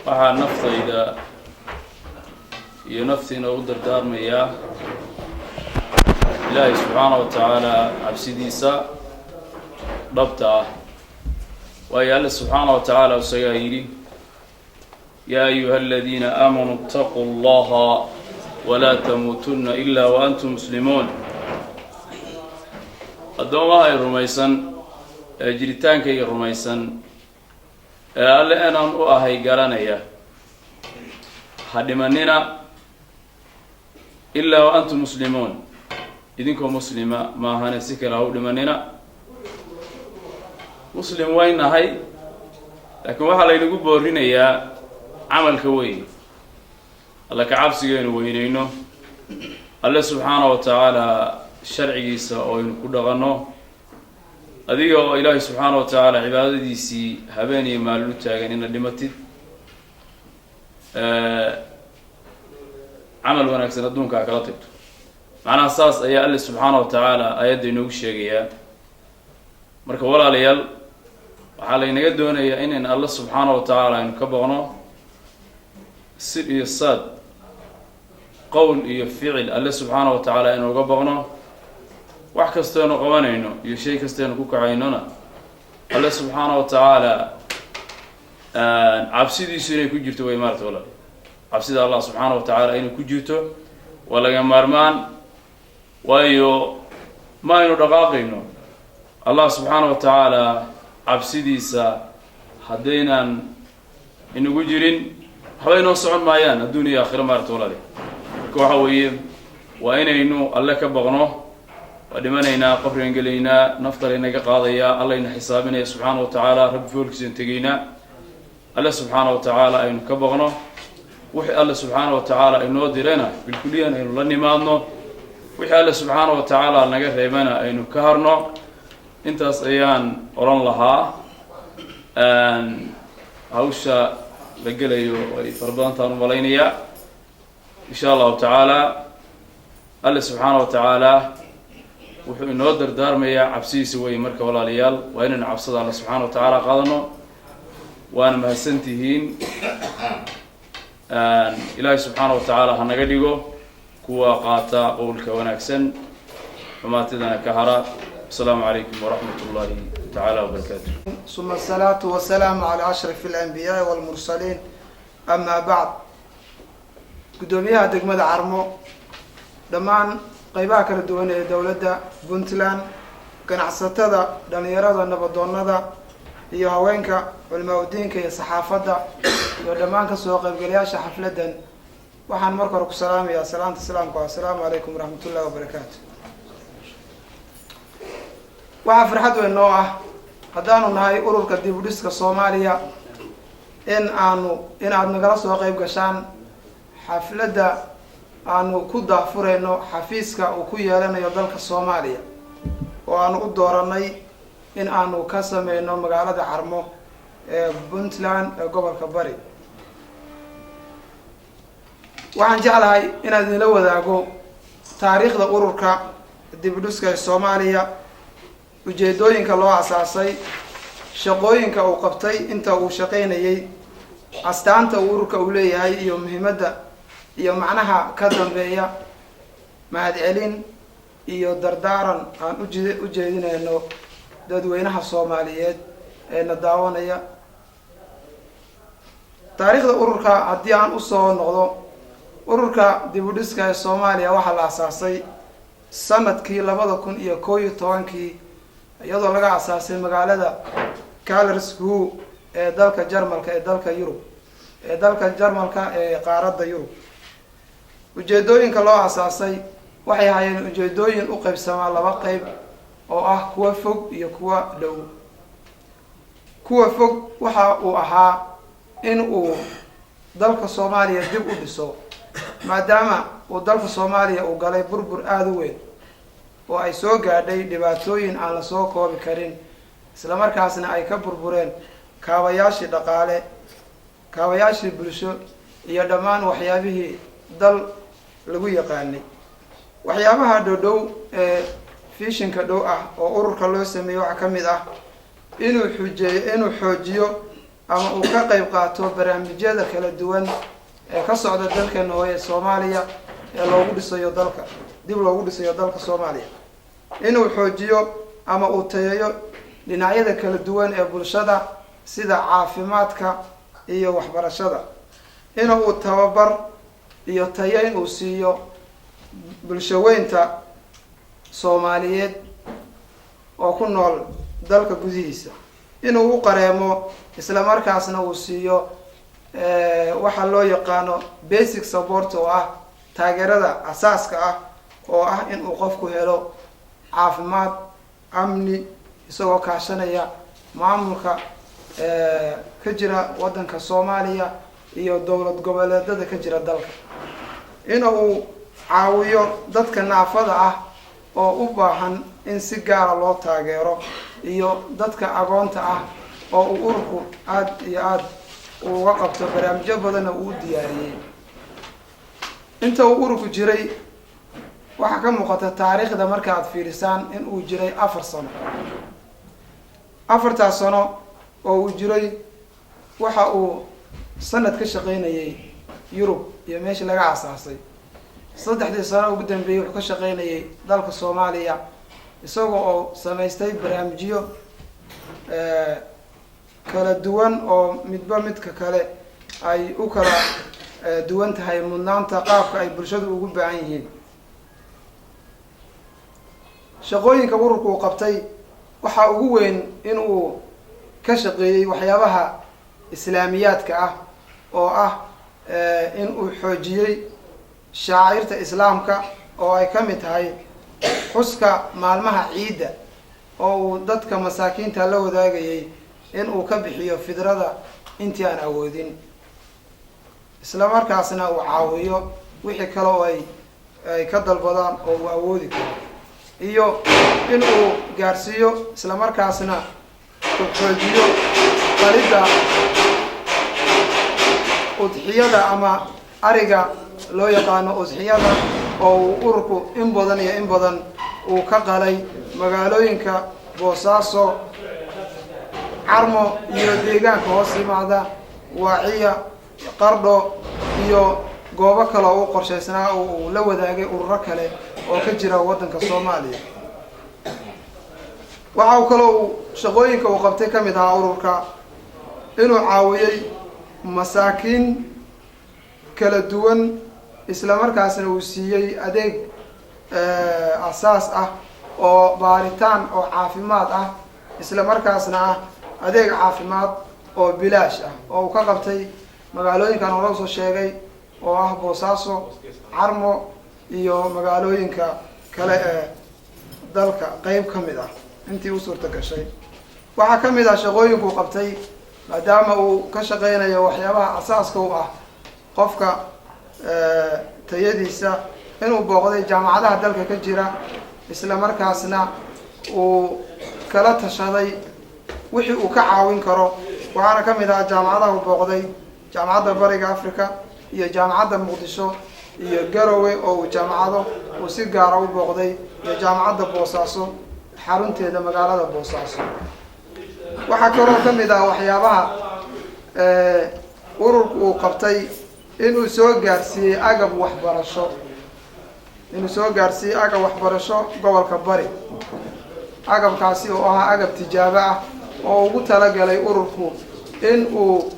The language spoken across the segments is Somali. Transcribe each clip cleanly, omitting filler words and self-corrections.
waxaa naftayda iyo naftiina u dardaarmaya ilaahay subxaanahu wa tacaala cabsidiisa dhabta ah waayo alle subxaanahu wa tacaala isagaa yidhi yaa ayuha aladiina aamanuu ittaquu allaha walaa tamuutunna ilaa wa antum muslimuun addoomaha ay rumaysan ee jiritaankayga rumaysan ee alle inaan u ahay garanaya ha dhimanina ilaa wa antum muslimuun idinkoo muslima maahane si kale ha u dhimanina muslim waynahay laakiin waxaa laynagu boorinayaa camalka weyn alla ka cabsigeenu weynayno alle subxaanahu wa tacaala sharcigiisa oo aynu ku dhaqanno adiga oo ilaahay subxaanahu wa tacaala cibaadadiisii habeen iyo maalin u taagan ina dhimatid camal wanaagsan adduunkaa kala tagto macnaha saas ayaa alle subxaanahu wa tacaala aayadda inoogu sheegayaa marka walaalayaal waxaa laynaga doonayaa inayn alle subxaanahu wa tacaala aynu ka boqno sir iyo saad qowl iyo ficil alle subxaanahu wa tacaala aynu uga boqno wax kastoonu qabanayno iyo shay kastoonu ku kacaynona alle subxaanahu wa tacaala cabsidiisu inay ku jirto way maarata walaal cabsida allah subxaanahu wa tacaala inay ku jirto waa laga maarmaan waayo ma aynu dhaqaaqayno allah subxaanahu wa tacaala cabsidiisa haddaynan inagu jirin waxba inoo socon maayaan adduun iyo aakhiro maarata walaali marka waxa weeye waa inaynu alle ka baqno waa dhimanaynaa qabrigan gelaynaa nafta laynaga qaadayaa allayna xisaabinaya subxaana wa tacaala rabbi foolkiisan tegaynaa alle subxaana wa tacaala aynu ka baqno wixii alle subxaana wa tacaala inoo dirana bilkuliyan aynu la nimaadno wixii alle subxaana wa tacaala naga reebana aynu ka harno intaas ayaan oran lahaa hawsha la gelayo ay fara badantaan u malaynayaa insha allahu tacaala alle subxaana wa tacaala wuxuu inoo dardaarmayaa cabsidiisa wey marka walaalayaal waa inaynu cabsada alla subxaana wa tacaala qaadano waana mahadsantihiin ilaahay subxaana wa tacaala ha naga dhigo kuwa qaata qowlka wanaagsan xumaatidana ka hara السلام عليكم ورحمة الله تعالى وبركاته. ثم الصلاة والسلام على أشرف الأنبياء والمرسلين. أما بعد قدوميها دقمة عرمو دمان قيبا كلا دواني دولة بنتلان كان عصتها دانيرا نبضونا هي هوينك والمودين كي صحافة ودمان كسوق القلياش حفلة وحن مركرك السلام يا السلام عليكم ورحمة الله وبركاته. waxaa farxad weyn noo ah haddaanu nahay ururka dib u dhiska Soomaaliya inaad nagala soo qayb gashaan xafladda aanu ku daafureyno xafiiska uu ku yeelanayo dalka Soomaaliya oo aanu u dooranay in aanu ka sameeyno magaalada Carmo ee Puntland ee gobolka Bari. waxaan jeclahay inaad idinla wadaago taariikhda ururka dib u dhiska Soomaaliya ujeedooyinka loo asaasay shaqooyinka uu qabtay inta uu shaqeynayay astaanta ururka uu leeyahay iyo muhiimadda iyo macnaha ka dambeeya mahadcelin iyo dardaaran aan u jeedinayno dadweynaha Soomaaliyeed ee na daawanaya taariikhda ururka haddii aan u soo noqdo ururka dib u dhiska ee Soomaaliya waxaa la aasaasay sanadkii 2011 iyadoo laga aasaasay magaalada Karlsruhe ee dalka Jarmalka ee dalka Yurub ee qaaradda Yurub. ujeedooyinka loo aasaasay waxay ahaayeen ujeedooyin u qaybsamaa laba qayb oo ah kuwa fog iyo kuwa dhow. kuwa fog waxa uu ahaa in uu dalka Soomaaliya dib u dhiso maadaama uu dalka Soomaaliya uu galay burbur aad u weyn oo ay soo gaadhay dhibaatooyin aan la soo koobi karin, isla markaasna ay ka burbureen kaabayaashii dhaqaale, kaabayaashii bulsho iyo dhammaan waxyaabihii dal lagu yaqaanay. waxyaabaha dhow ee fishinka dhow ah oo ururka loo sameeyo waxa ka mid ah inuu xoojiyo ama uu ka qayb qaato barnaamijyada kala duwan ee ka socda dalkeena ee Soomaaliya ee loogu dhisayo dalka dib loogu dhisayo dalka Soomaaliya, inuu xoojiyo ama uu tayeeyo dhinacyada kala duwan ee bulshada sida caafimaadka iyo waxbarashada, inuu tababar iyo tayeyn uu siiyo bulshaweynta Soomaaliyeed oo ku nool dalka gudihiisa, inuu u qareemo isla markaasna uu siiyo waxa loo yaqaano basic support oo ah taageerada asaaska ah oo ah in uu qofku helo caafimaad, amni, isagoo kaashanaya maamulka ka jira wadanka Soomaaliya iyo dowlad goboleedyada ka jira dalka, inuu caawiyo dadka naafada ah oo u baahan in si gaar ah loo taageero iyo dadka agoonta ah oo uu ururku aad iyo aad uga qabto barnaamijyo badan oo uu diyaariyay. inta uu ururku jiray waxa ka muuqata taariikhda marka aad fiirisaan in uu jiray 4 sano. 4 sano oo uu jiray waxa uu sanad ka shaqeynayay Yurub iyo meesha laga aasaasay. 3 sano ugu dambeeyay wuxuu ka shaqeynayay dalka Soomaaliya isagoo oo sameystay barnaamijyo kala duwan oo midba midka kale ay u kala duwan tahay mudnaanta qaabka ay bulshadu ugu baahan yihiin. shaqooyinka ururku uu qabtay waxa ugu weyn in uu ka shaqeeyay waxyaabaha islaamiyaadka ah oo ah in uu xoojiyay shaacirta islaamka oo ay ka mid tahay xuska maalmaha ciida oo uu dadka masaakiinta la wadaagayay in uu ka bixiyo fidrada intii aan awoodin, isla markaasna uu caawiyo wixii kale oo ay ka dalbadaan oo uu awoodi karo, iyo in uu gaarsiiyo isla markaasna uu xoojiyo qalida udxiyada ama ariga loo yaqaano udxiyada oo uu ururku in badan uu ka qalay magaalooyinka Boosaaso, Carmo iyo deegaanka hoos yimaada Waaciya, Qardho iyo goobo kale oo qorsheysnaa oo uu la wadaagay ururo kale oo ka jira wadanka Soomaaliya. waxa uu kale shaqooyinka uu qabtay ka mid ah ururka inuu caawiyay masaakiin kala duwan, isla markaasna uu siiyay adeeg asaas ah oo baaritaan oo caafimaad ah, isla markaasna ah adeeg caafimaad oo bilaash ah oo uu ka qabtay magaalooyinkan oo soo sheegay oo ah Boosaaso, Carmo iyo magaalooyinka kale ee dalka qayb ka mid ah intii uu suurta gashay. waxa ka mid ah shaqooyinku qabtay maadaama uu ka shaqeynayo waxyaabaha asaaska u ah qofka tayadiisa, inuu booqday jaamacadaha dalka ka jira, isla markaasna uu kala tashaday wixii uu ka caawin karo. waxaana ka mid ah jaamacadaha uu booqday jaamacadda Bariga Afrika iyo jaamacadda Muqdisho iyo Garowe oo uu jaamacado uu si gaar ah u booqday, iyo jaamacadda Boosaaso xarunteeda magaalada Boosaaso. waxa kaloo ka mid ah waxyaabaha ururku uu qabtay inuu soo gaarsiiyay agab waxbarasho gobolka Bari. agabkaasi oo ah agab tijaabo ah oo ugu talagalay ururku in uu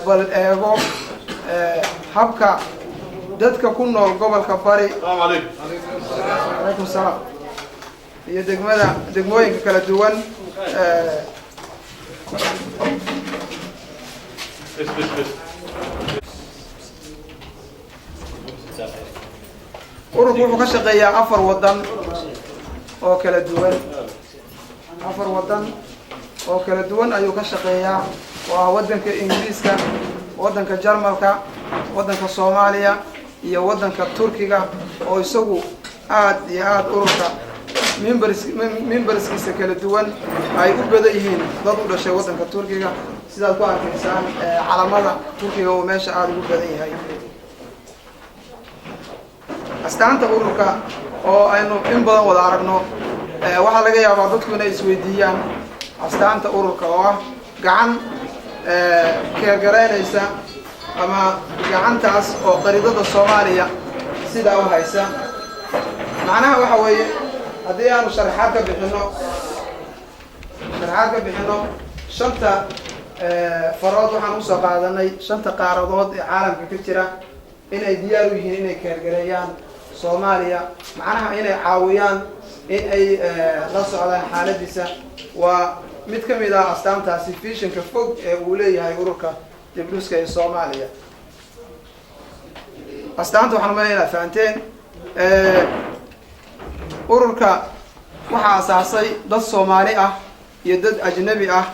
bal eego habka dadka ku nool gobolka bari السلام عليكم. calaykum salaam iyo degmooyinka kala duwan بس بس بس. ururku wuxuu ka shaqeeyaa 4 wadan oo kala duwan 4 wadan oo kala duwan ayuu ka shaqeeyaa waa wadanka Ingiriiska wadanka Jarmalka wadanka Soomaaliya iyo wadanka Turkiga oo isagu aad iyo aad ururka memberskiisa kala duwan ay u badan yihiin dad u dhashay wadanka Turkiga sidaad ku arkaysaan calamada Turkiga oo meesha aad ugu badan yahay astaanta ururka oo aynu in badan wada aragno waxa laga yaabaa dadku inay isweydiiyaan astaanta ururka oo ah gacan keergareynaysa ama gacantaas oo qariidada Soomaaliya sida u haysa macnaha waxa weeye haddii aanu sharaxaad ka bixino shanta farood waxaan usoo qaadanay shanta qaaradood ee caalamka ka jira inay diyaar u yihiin inay keergareeyaan Soomaaliya macnaha inay caawiyaan in ay la socdaan xaaladiisa waa mid ka mid ah astaantaasi visionka fog ee uu leeyahay ururka dibdhuska ee Soomaaliya astaanta waxaan maleeynaa fahanteen ururka waxaa asaasay dad Soomaali ah iyo dad ajnabi ah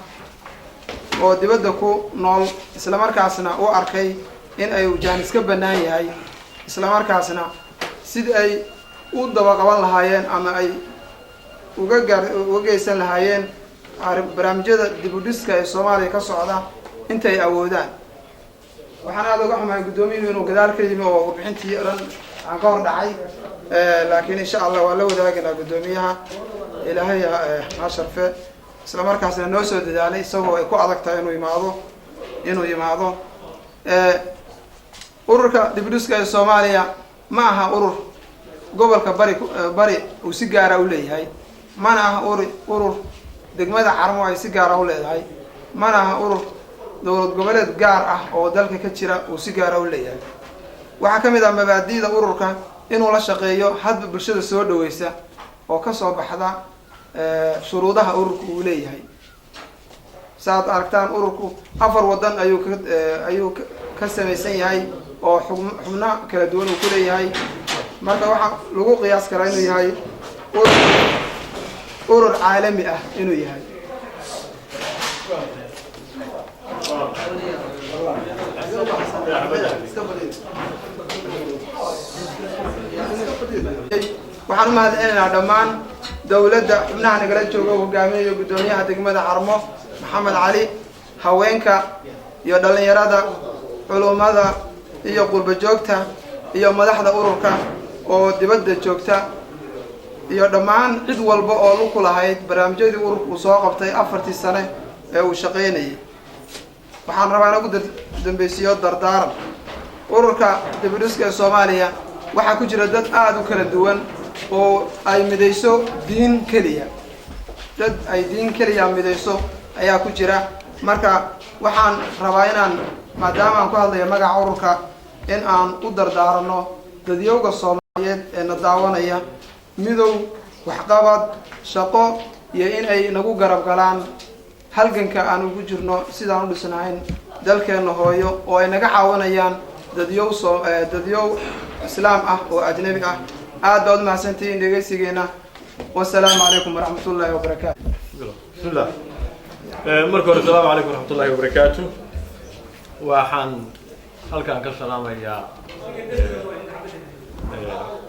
oo dibadda ku nool isla markaasna u arkay in ay wajaan iska banaan yahay isla markaasna sidii ay u daba qaban lahaayeen ama ay uga geysan lahaayeen barnaamijyada dibudhiska ee Soomaaliya ka socda intay awoodaan waxaan aad uga xumahay gudoomiyuhu inuu gadaal ka yimi oo warbixintii dhan aan ka hor dhacay laakiin insha Allah waa la wadaagina gudoomiyaha ilaahay ha sharfe isla markaasna noo soo dadaalay isagoo ay ku adag tahay inuu yimaado ururka dibdhiska ee Soomaaliya ma aha urur gobolka bari uu si gaar ah u leeyahay mana aha urur degmada Carmo ay si gaar ah u leedahay mana aha urur dowlad goboleed gaar ah oo dalka ka jira uu si gaar ah u leeyahay waxa kamid ah mabaadiida ururka inuu la shaqeeyo hadba bulshada soo dhaweysa oo ka soo baxda shuruudaha ururku uu leeyahay saad aragtaan ururku 4 wadan ayuu ka samaysan yahay oo xubno kala duwan uu ku leeyahay marka waxa lagu qiyaas karaa inuu yahay urur caalami ah inuu yahay waxaan u mahadcelinaynaa dhammaan dawladda xubnaha nagala jooga hogaamiyaha gudoomiyaha degmada Carmo Maxamed Cali haweenka iyo dhalinyarada culumada iyo qurba joogta iyo madaxda ururka oo dibadda joogta iyo dhammaan cid walba oo ku lahayd barnaamijyadii ururku soo qabtay 4 sano ee uu shaqeynayay waxaan rabaa inaan ugu dambeeyo dardaaran ururka dibdhiska ee Soomaaliya waxa ku jira dad aad u kala duwan oo ay midayso diin kaliya dad ay diin kaliya midayso ayaa ku jira marka waxaan rabaa inaan maadaama aan ku hadlayo magaca ururka in aan u dardaarano dadyoga Soomaaliyeed ee na daawanaya midow waxqabad shaqo iyo in ay nagu garab galaan halganka aan ugu jirno sidaan u dhisnayn dalkeena hooyo oo ay naga caawinayaan dadyow islaam ah oo ajnabi ah aad baad mahadsantihiin dhegeysigeena wassalaamu calaykum waraxmatullaahi wabarakaatu بسم الله. مركز السلام عليكم ورحمة الله وبركاته. waxaan halkaan ka salaamayaa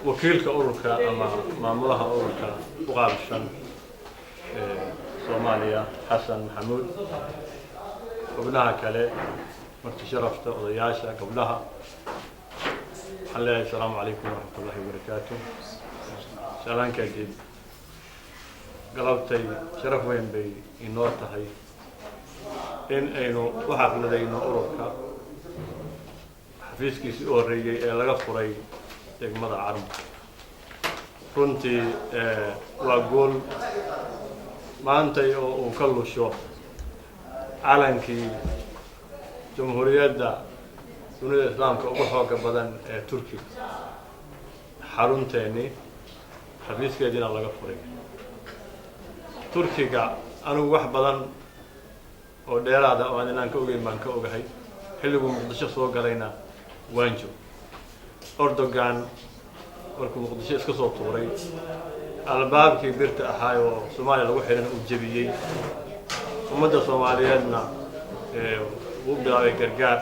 wakiilka ururka ama maamulaha ururka u qaabishan Soomaaliya Xasan Maxamuud xubnaha kale marti sharafta odayaasha gabdhaha السلام عليكم ورحمة الله وبركاته. سلام كجد قلبتي شرف وين بي إنور تهي إن أينو وحق لدينا أوروبا حفيز كيس أوريجي لقى فري تجمد عرم كنتي وأقول ما أنت وكل شو علنكي جمهورية دا dunida islaamka ugu xooga badan ee Turkiga xarunteeni xafiiskeedina laga furay Turkiga anigu wax badan oo dheeraada oo aan ka ogeyn baan ka ogahay xilligu Muqdisho soo galayna waanjo Erdogan markuu Muqdisho iska soo tuuray albaabkii birta ahaa oo Soomaaliya lagu xiran u jabiyay ummadda Soomaaliyeedna uu bilaabay gargaar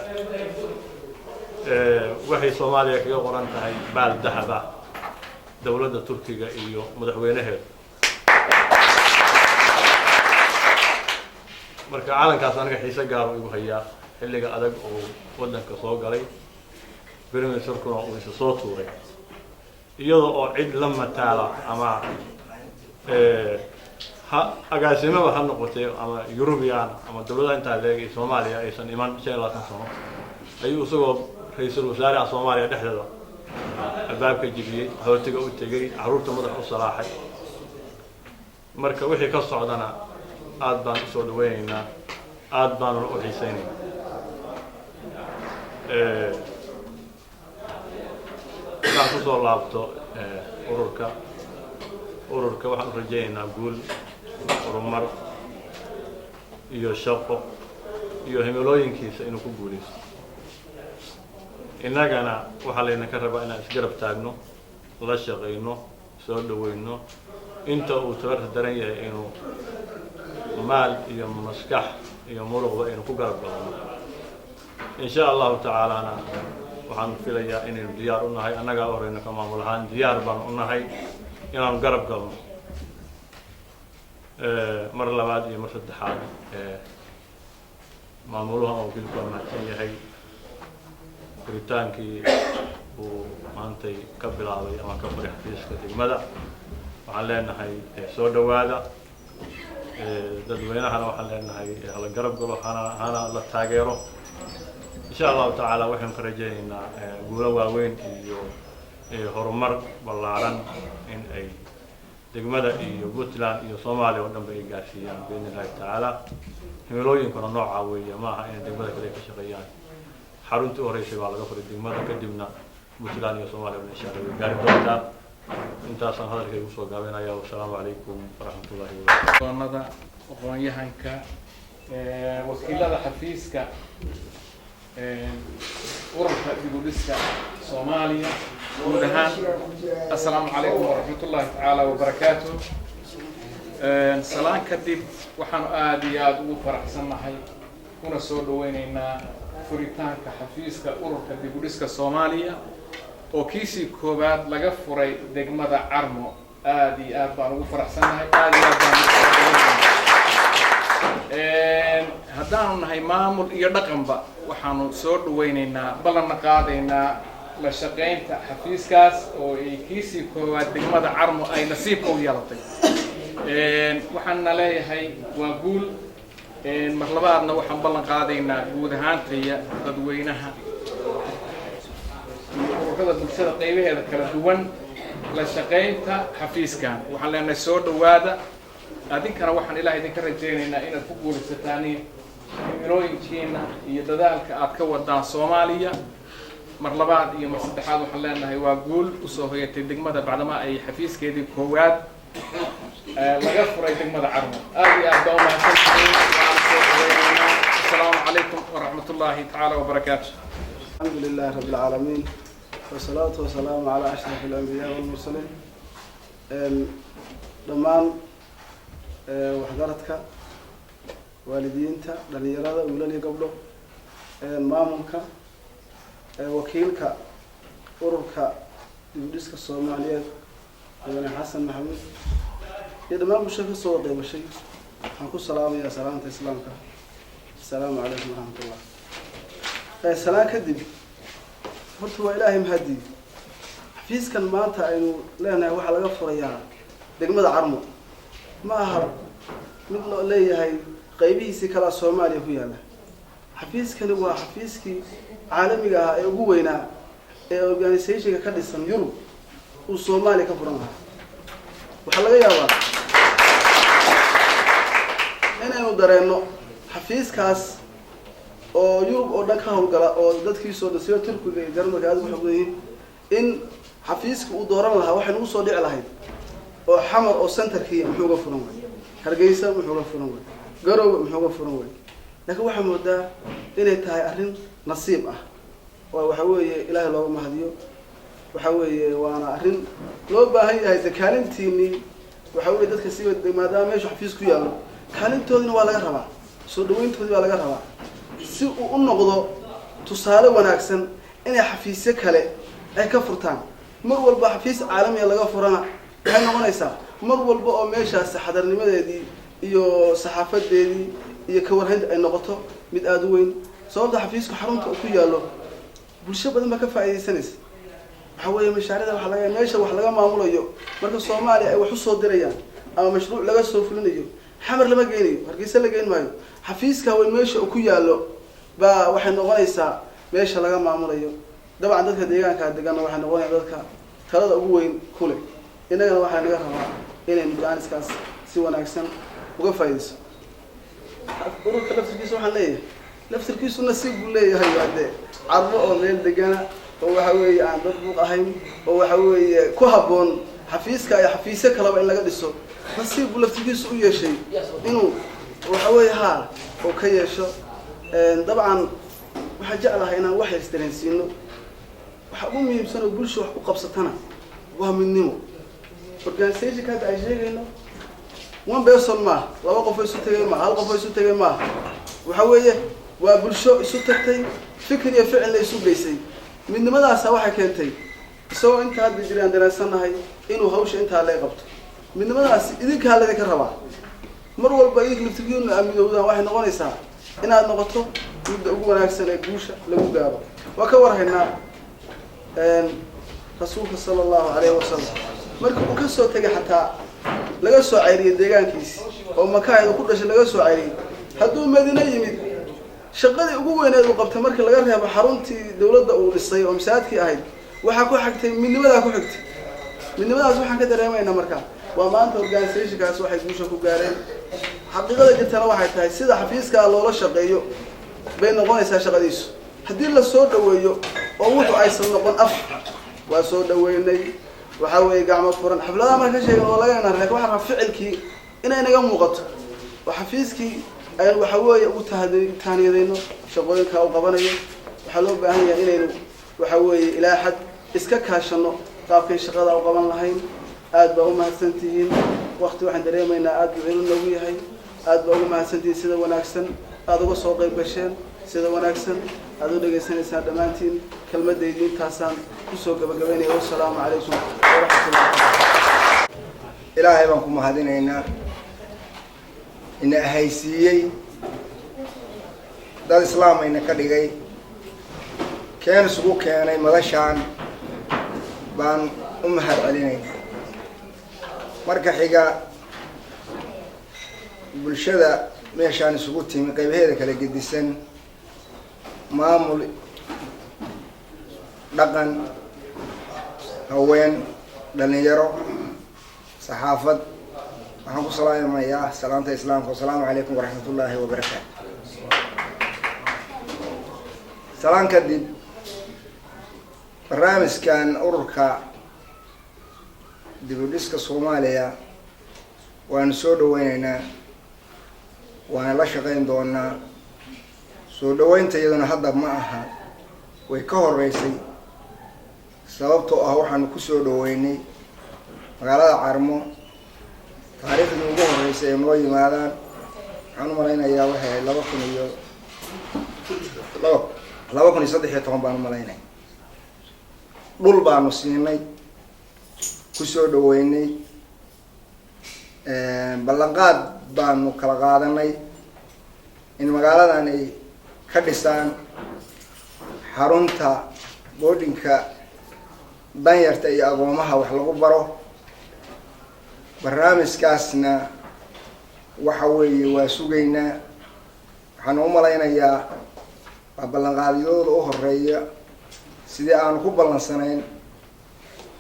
waxay Soomaaliya kaga qoran tahay baal dahaba dawladda Turkiga iyo madaxweynaheeda marka caalankaas aniga xiisa gaar ah ugu hayaa xilliga adag oo wadanka soo galay Minister-kuna uu isa soo tuuray iyadoo oo cid la mataala ama agaasimo waxa noqotay ama European ama dawladda inta leeyahay Soomaaliya aysan iman 15 sano ayuu isagoo ra'iisul wasaaraha Soomaaliya dhexdeeda albaabka jibiyay hawtiga u tagay caruurta madax u salaaxay marka wixii ka socdana aad baan soo dhaweynaa aad baan u xiiseynaa waxaan ku soo laabto ururka waxaan rajaynaynaa guul horumar iyo shaqo iyo himilooyinkiisa inuu ku guuleysto innagana waxa layna ka rabaa inaan isgarab taagno la shaqeyno soo dhaweyno inta uu tabar daran yahay inuu maal iyo maskax iyo muruqba inuu ku garab galno insha Allah ta'ala waxaan filayaa inaynu diyaar u nahay annaga horeyna ka maamul ahaan diyaar baan u nahay inaan garab galno mar labaad iyo mar saddexaad maamulaha oo gilka mahadsan yahay furitaankii uu maantay ka bilaabay ama ka furay xafiiska degmada waxaan leenahay soo dhawaada dadweynahana waxaan leenahay hala garab galo hana la taageero insha Allah ta'ala waxaan ka rajaynaynaa guulo waaweyn iyo horumar ballaaran in ay degmada iyo Puntland iyo Soomaaliya oo dhanba ay gaarsiiyaan biidhnillaahi ta'ala himilooyinkuna nooca weeye maaha in degmada kale ka shaqeeyaan xaruntii horeysay waa laga furay degmada kadibna Puntland iyo Soomaaliya insha Allah gaari doontaa intaasaan hadalkayga ugu soo gaabinayaa wassalaamu calaykum waraxmatullaahi wabarakaatuh aqoon-yahanka wakiilada xafiiska ururka dib-u-dhiska Soomaaliya guud ahaan assalaamu calaykum waraxmatullaahi tacaala wabarakaatuh salaan kadib waxaan aad iyo aad ugu faraxsanahay kuna soo dhaweynaynaa furitaanka xafiiska ururka dib-u-dhiska Soomaaliya oo kiisii koobaad laga furay degmada Carmo aad iyo aad baan ugu faraxsanahay aad iyo aad baan haddaanu nahay maamul iyo dhaqanba waxaanu soo dhaweynaynaa ballan qaadaynaa la shaqeynta xafiiskaas oo ay kiisii koobaad degmada Carmo ay nasiibka u yeelatay waxaan leeyahay waa guul mar labaadna waxaan ballan qaadaynaa guud ahaantaya dadweynaha ururada bulshada qaybaheeda kala duwan la shaqeynta xafiiskan waxaan leenahay soo dhawaada adinkana waxaan ilaahay idinka rajaynaynaa inaad ku guulaysataan himilooyinkiina iyo dadaalka aad ka wadaan Soomaaliya mar labaad iyo mar saddexaad waxaan leenahay waa guul u soo hoyatay degmada bacdama ay xafiiskeedii koowaad laga furay degmada Carmo aad iyo aad baa mahadsantihiin assalaamu calaykum waraxmatullaahi tacaala wabarakaatuh alxamdulilaahi rabbil caalamiin wasalaatu wasalaamu calaa ashraf al-anbiyaa wal-mursaliin dhammaan waxgaradka waalidiinta dhalinyarada wiilal iyo gabdho maamulka wakiilka ururka dib-u-dhiska Soomaaliyeed madaxweyne xasan maxamuud iyo dhammaan bulshada ka soo qaybgashay waxaan ku salaamayaa salaanta islaamka assalaamu calaykum waraxmatullah salaan kadib horta waa ilaahay mahadi xafiiskan maanta aynu leenahay waxa laga furayaa degmada Carmo ma aha mid loo leeyahay qaybihiisa kala Soomaaliya ku yaala xafiiskani waa xafiiskii caalamiga ah ee ugu weynaa ee organization-ka ka dhisan Yurub uu Soomaaliya ka furan lahaa waxa laga yaabaa inaynu dareenno xafiiskaas oo Yurub oo dhan ka howlgala oo dadkii soo dhashay Turkiga iyo Jarmalka aad u xoogayeen in xafiiska uu dooran lahaa waxa lagu soo dhici lahayd oo xamar oo centerkii muxuu uga furan way Hargeysa muxuu uga furan way Garowe muxuu uga furan way laakiin waxa moodaa inay tahay arrin nasiib ah oo waxa weeye Ilaahay looga mahadiyo waxa weeye waana arrin loo baahan yahay zakaalintiini waxa weeye dadka si wada maadaama meesha xafiis ku yaalo kaalintoodina waa laga rabaa soo dhaweyntoodina waa laga rabaa si uu u noqdo tusaale wanaagsan inay xafiisyo kale ay ka furtaan mar walba xafiis caalami laga furana waxay noqonaysaa mar walba oo meeshaas xadarnimadeedii iyo saxaafadeedii iyo ka warhaynta ay noqoto mid aad u weyn sababta xafiisku xarunta ku yaalo bulsho badan ba ka faa'iideysanaysa waxa weeye mashaariicda waxa laga meesha wax laga maamulayo marka Soomaaliya ay wax u soo dirayaan ama mashruuc laga soo fulinayo xamar lama geynayo Hargeysa la geyn maayo xafiiska weyn meesha ku yaalo ba waxay noqonaysaa meesha laga maamulayo dabcan dadka deegaanka degan waxay noqonayaan dadka talada ugu weyn kule inagana waxa naga rabaa inay midaaniskaas si wanaagsan uga faa'iideyso ururka laftirkiisu waxaan leeyahay laftirkiisu nasiib buu leeyahay wade carbo oo meel degana oo waxa weeye aan dad buuq ahayn oo waxa weeye ku haboon xafiiska ay xafiisyo kale in laga dhiso nasiib buu laftirkiisu u yeeshay inuu waxa weeye oo ka yeesho dabcan waxa jeclahay inaan wax isdareensiino waxa ugu muhiimsan oo bulsho wax u qabsatana waa midnimo organization ka ay sheegayno one person ma laba qof isu tagay ma hal qof isu tagay ma waxa weeye waa bulsho isu tagtay fikir iyo ficil la isu geysay midnimadaas waxay keentay soo inta hadda jiraan daraasanahay inuu hawsha inta la qabto midnimadaas idinka hal idinka rabaa mar walba idin laftigiina amidowdaan waxay noqonaysaa inaad noqoto mid ugu wanaagsan ee guusha lagu gaaro waa ka warhaynaa rasuulka sallallahu alayhi wasallam markii uu ka soo tagay xataa laga soo cayriyay deegaankiisa oo makaayada ku dhashay laga soo cayriyay hadduu Madiina yimid shaqadii ugu weyneed uu qabtay markii laga reebo xaruntii dawladda uu dhisay oo masaajidkii ahayd waxa ku xigtay midnimada ku xigtay midnimadaas waxaan ka dareemaynaa markaa waa maanta organization-kaas waxay guusha ku gaareen xaqiiqada jirtana waxay tahay sida xafiiska loola shaqeeyo bay noqonaysaa shaqadiisu haddii la soo dhaweeyo oo wuxuu aysan noqon af waa soo dhaweynay waxa weeye gacmo furan xafladaha marka sheegay oo laga yanaar laakiin waxa ficilkii inay naga muuqato oo xafiiskii ay waxa weeye ugu taaniyadeyno shaqooyinka uu qabanayo waxa loo baahan yahay inaynu waxa weeye ilaa xad iska kaashano qaabkay shaqada u qaban lahayn aad baa u mahadsantihiin waqti waxaan dareemaynaa aad buu inuu nagu yahay aad baa ugu mahadsantihiin sida wanaagsan aad uga soo qayb gasheen sida wanaagsan aad u dhageysanaysaan dhammaantiin kelmadayda intaasaan ku soo gabagabeynaya wassalaamu calaykum waraxmatullahi ilaahay baan ku mahadinaynaa ina ahaysiiyey dad islaamayna ka dhigay keen isugu keenay madashaan baan u mahad celinaynaa marka xiga bulshada meeshaan isugu timi qaybaheeda kala gedisan maamul dhaqan haween dhalinyaro saxaafad waxaan ku salaamayaa salaanta islaamka assalaamu calaykum waraxmatullaahi wabarakaatu salaan kadib barnaamijkan ururka dib u dhiska Soomaaliya waan soo dhaweynaynaa waan la shaqeyn doonaa soo dhaweynta iyaduna hadda ma aha way ka horeysay sababtoo ah waxaan ku soo dhaweynay magaalada Carmo taariikhdii ugu horeysay ee noo yimaadaan waxaan u malaynayaa waxay 2013 baan u malaynay dhul baanu siinay ku soo dhaweynay ballanqaad baanu kala qaadanay in magaaladan ay ka dhisaan xarunta boardingka danyarta iyo agoomaha wax lagu baro barnaamijkaasna waxa weeye waa sugaynaa waxaan u malaynayaa waa ballanqaadyadooda u horeeya sidii aanu ku ballansanayn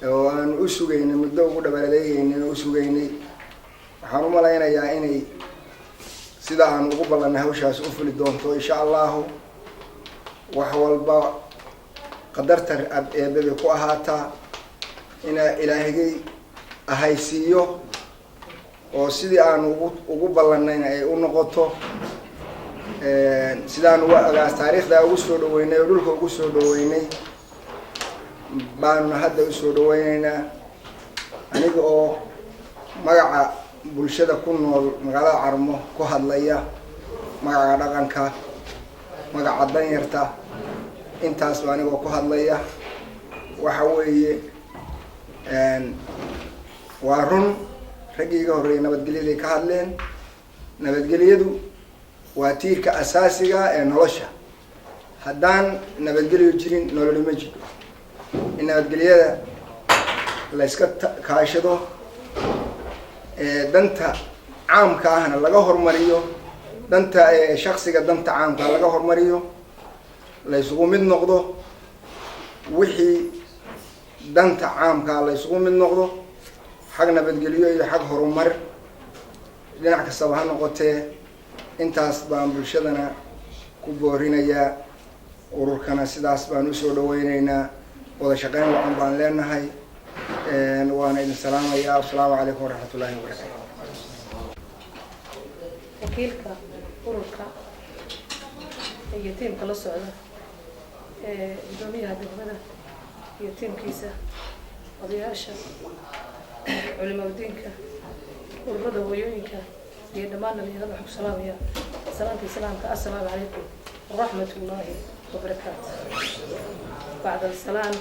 oo aanu u sugaynay muddo ugu dhabaaleegaynay oo u sugaynay waxaan u malaynayaa inay sida aanu ugu ballanay hawshaas u fuli doonto insha allahu wax walba qadarta eebebe ku ahaataa inaa ilaahigay ahaysiiyo oo sidii aan ugu ballanayna ay u noqoto sidaan taariikhda ugu soo dhaweynay oo dhulka ugu soo dhaweynay baanuna hadda u soo dhaweynaynaa aniga oo magaca bulshada ku nool magaalada Carmo ku hadlaya magaca dhaqanka magaca danyarta intaas baa aniga ku hadlaya waxa weeye waa run ragiga horeeyay nabadgelyada ka hadleen nabadgelyadu waa tiirka asaasiga ee nolosha haddaan nabadgelyo jirin nolol ma jiro in nabadgelyada la iska kaashado danta caamka ahna laga hormariyo danta shakhsiga danta caamka laga hormariyo la isugu mid noqdo wixii danta caamka la isugu mid noqdo xag nabadgelyo iyo xag horumar dhinac kastaba ha noqotee intaas baan bulshadana ku boorinayaa ururkana sidaas baan u soo dhaweynaynaa wada shaqeyn wacan baan leenahay waana idin salaamayaa assalaamu calaykum waraxmatullaahi wabarakaatu wakiilka ururka iyo tiimka la socda gudoomiyaha degmada iyo tiimkiisa odayaasha culimadiinka ururada hooyooyinka iyo dhammaan dhalinyarada waxaan ku salaamaya salaamta islaamka assalaamu calaykum waraxmatullaahi wabarakaatu bacda asalaam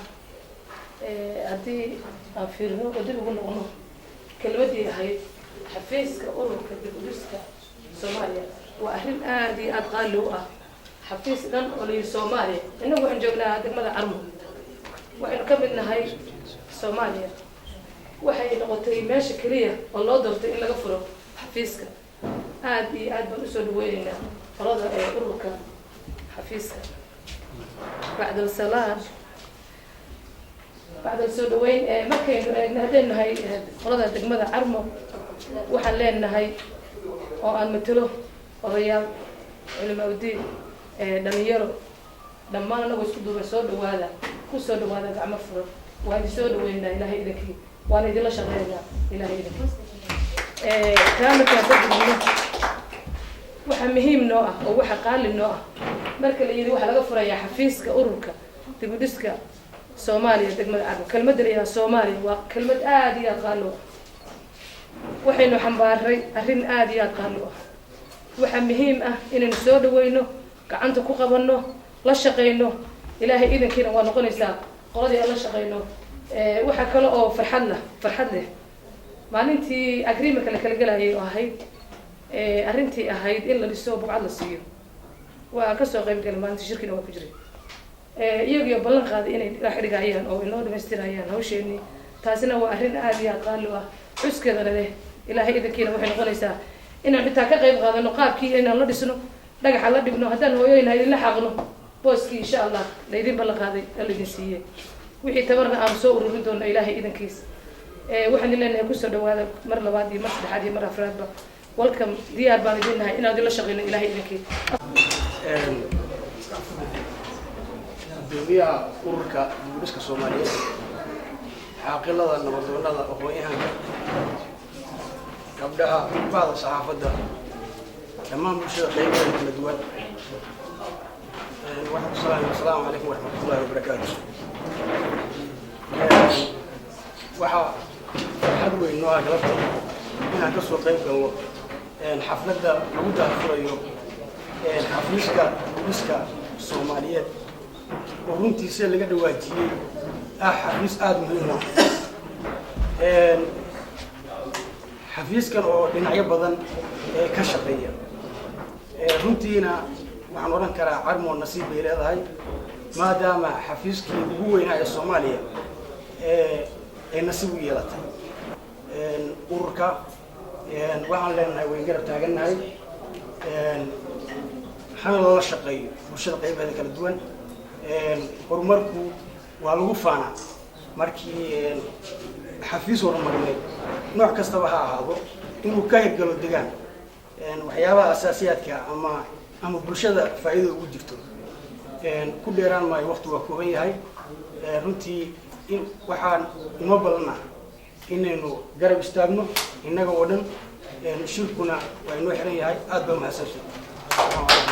haddii aan fiirino oo dib ugu noqono kelmadii ahayd xafiiska ururka dib u dhiska Soomaaliya waa arrin aad iyo aad qaali u ah xafiis dhan oo la yiri Soomaaliya inagu waxaan joognaa degmada Carmo waxaynu ka mid nahay Soomaaliya waxay noqotay meesha kaliya oo loo doortay in laga furo xafiiska aad iyo aad baan u soo dhaweynaynaa qolada ururka xafiiska bacda salaam بعد السودوين مكين نهدين هاي قلنا دقمة عرمو وحلين هاي وأن مثله الريال علماء الدين دميرو لما أنا وسودو بسود وهذا كل سود وهذا قاعد مفرط وهذا سود وين إلهي ذكي وأنا دي لا شغالة إلهي ذكي كانت تقول وحمهيم نوع أو وحقال النوع مركل يدي وحلا غفرة يا حفيز كأورك تقول دسك Soomaaliya degmada Carmo kelmadda la yiraahdo Soomaaliya waa kelmad aad iyo aad qaali ah waxaynu xambaaray arrin aad iyo aad qaali ah waxa muhiim ah inaynu soo dhaweyno gacanta ku qabanno la shaqeyno ilaahay idinkiina waa noqonaysaa qoladii aan la shaqeyno waxa kale oo farxad leh maalintii agreement la kala galayay oo ahayd arrintii ahayd in la dhiso buucad la siiyo waa ka soo qayb galay maalintii shirkina waa ku jiray iyagu ballan qaaday inay dhigayaan oo inoo dhameystirayaan hawsheeni taasina waa arrin aad iyo aad qaali ah cuskeedana leh ilaahay idinkiina waxay noqonaysaa inaan xitaa ka qayb qaadano qaabkii inaan la dhisno dhagaxa la dhigno haddaan hooyooyina idinla xaqno booskii insha allah laydin ballan qaaday laydin siiyey wixii tabarna aan soo ururin doono ilaahay idinkiis waxaan leenahay ku soo dhawaada mar labaad iyo mar saddexaad iyo mar afraadba welcome diyaar baan idin nahay inaan la shaqeyno ilaahay idinkiis gudoomiyaha ururka dib u dhiska Soomaaliyeed xaqilada nabadoonnada aqoon-yahanka gabdhaha baada saxaafadda dhammaan bulshada qaybaheeda kala duwan waxaan ku salaamayaa assalaamu calaykum waraxmatullaahi wabarakaatu waxaa farxad weyn noo ah galabta inaan ka soo qayb galno xafladda lagu daahfurayo xafiiska dib u dhiska Soomaaliyeed oo runtiisa laga dhawaajiyay xafiis aad muhiim ah xafiiskan oo dhinacyo badan ka shaqeeya runtiina waxaan oran karaa Carmo nasiib bay leedahay maadaama xafiiskii ugu weynaa ee Soomaaliya ay nasiib u yeelatay ururka waxaan leenahay way garab taagannahay waxaan la shaqeeyo bulshada qaybaheeda kala duwan horumarku waa lagu faanaa markii xafiis horumarineed nooc kastaba ha ahaado inuu ka hirgalo degaan waxyaabaha asaasiyaadka ama bulshada faa'iido ugu jirto ku dheeraan maayo waqti waa kooban yahay runtii in waxaan inoo balana inaynu garab istaagno innaga oo dhan shirkuna waa inoo xiran yahay aad baa mahadsantahay